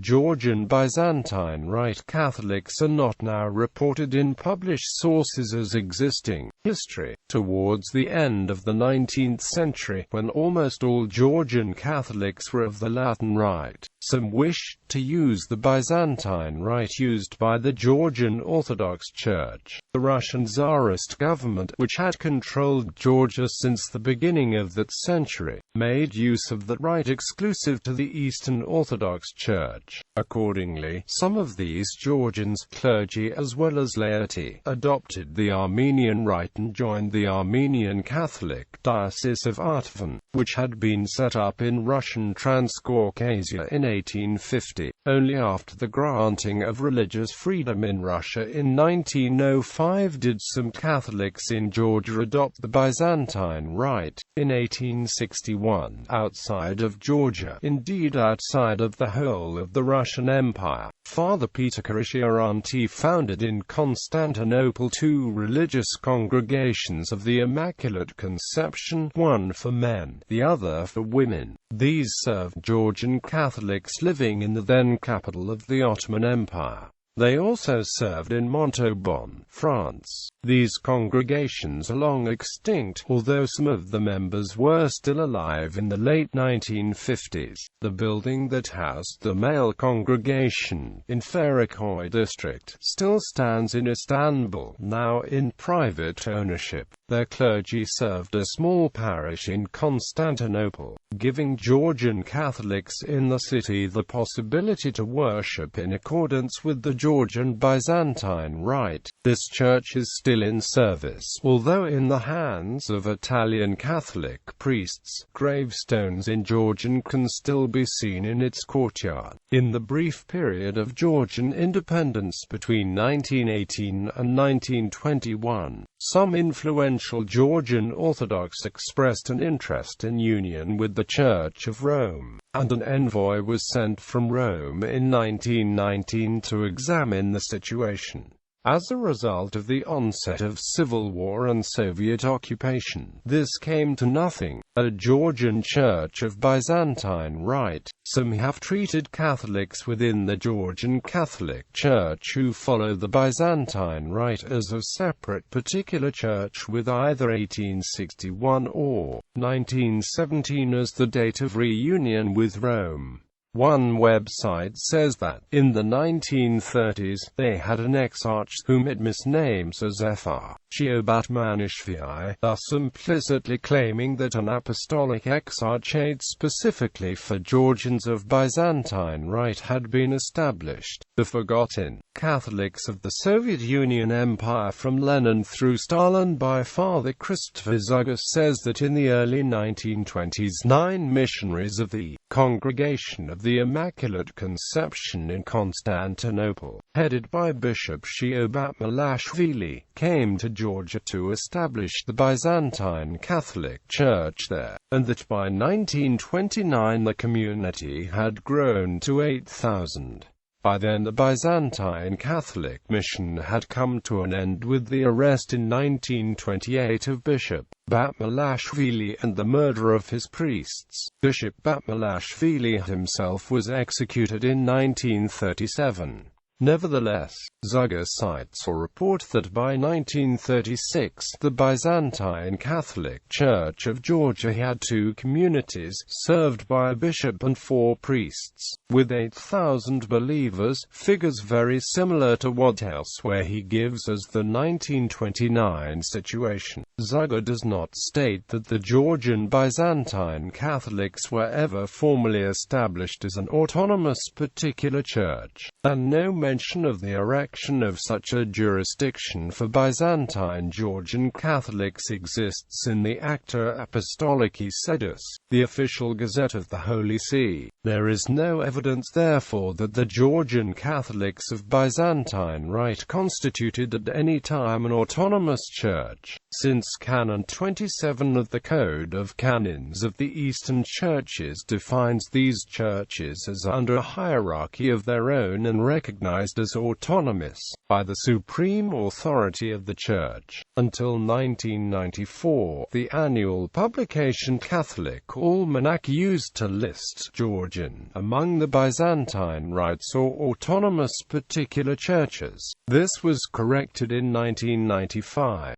Georgian Byzantine Rite Catholics are not now reported in published sources as existing. History. Towards the end of the 19th century, when almost all Georgian Catholics were of the Latin Rite, some wished to use the Byzantine Rite used by the Georgian Orthodox Church. The Russian Tsarist government, which had controlled Georgia since the beginning of that century, made use of that rite exclusive to the Eastern Orthodox Church. Accordingly, some of these Georgians, clergy as well as laity, adopted the Armenian rite and joined the Armenian Catholic Diocese of Artvan, which had been set up in Russian Transcaucasia in 1850. Only after the granting of religious freedom in Russia in 1905 did some Catholics in Georgia adopt the Byzantine rite. In 1861, outside of Georgia, indeed outside of the whole of the Russian Empire, Father Peter Karishiaranti founded in Constantinople two religious congregations of the Immaculate Conception, one for men, the other for women. These served Georgian Catholics living in the then capital of the Ottoman Empire. They also served in Montauban, France. These congregations are long extinct, although some of the members were still alive in the late 1950s. The building that housed the male congregation, in Feriköy district, still stands in Istanbul, now in private ownership. Their clergy served a small parish in Constantinople, giving Georgian Catholics in the city the possibility to worship in accordance with the Georgian Byzantine Rite. This church is still in service, although in the hands of Italian Catholic priests. Gravestones in Georgian can still be seen in its courtyard. In the brief period of Georgian independence between 1918 and 1921, some influential Georgian Orthodox expressed an interest in union with the Church of Rome, and an envoy was sent from Rome in 1919 to examine the situation. As a result of the onset of civil war and Soviet occupation, this came to nothing. A Georgian Church of Byzantine Rite. Some have treated Catholics within the Georgian Catholic Church who follow the Byzantine Rite as a separate particular church, with either 1861 or 1917 as the date of reunion with Rome. One website says that, in the 1930s, they had an exarch whom it misnames as Fr. Shiobatmanishvili, thus implicitly claiming that an apostolic exarchate specifically for Georgians of Byzantine Rite had been established. The forgotten Catholics of the Soviet Union Empire from Lenin through Stalin by Father Christopher Zugas says that in the early 1920s 9 missionaries of the Congregation of the Immaculate Conception in Constantinople, headed by Bishop Shiobatmalashvili, came to Georgia to establish the Byzantine Catholic Church there, and that by 1929 the community had grown to 8,000. By then the Byzantine Catholic mission had come to an end with the arrest in 1928 of Bishop Batmalashvili and the murder of his priests. Bishop Batmalashvili himself was executed in 1937. Nevertheless, Zugas cites a report that by 1936 the Byzantine Catholic Church of Georgia had 2 communities, served by a bishop and 4 priests, with 8,000 believers, figures very similar to what elsewhere he gives as the 1929 situation. Zugas does not state that the Georgian Byzantine Catholics were ever formally established as an autonomous particular church, and no mention of the erection of such a jurisdiction for Byzantine Georgian Catholics exists in the Acta Apostolici Sedis, the official gazette of the Holy See. There is no evidence therefore that the Georgian Catholics of Byzantine Rite constituted at any time an autonomous church, since Canon 27 of the Code of Canons of the Eastern Churches defines these churches as under a hierarchy of their own and recognizes recognized as autonomous by the supreme authority of the Church. Until 1994, the annual publication Catholic Almanac used to list Georgian among the Byzantine rites or autonomous particular churches. This was corrected in 1995.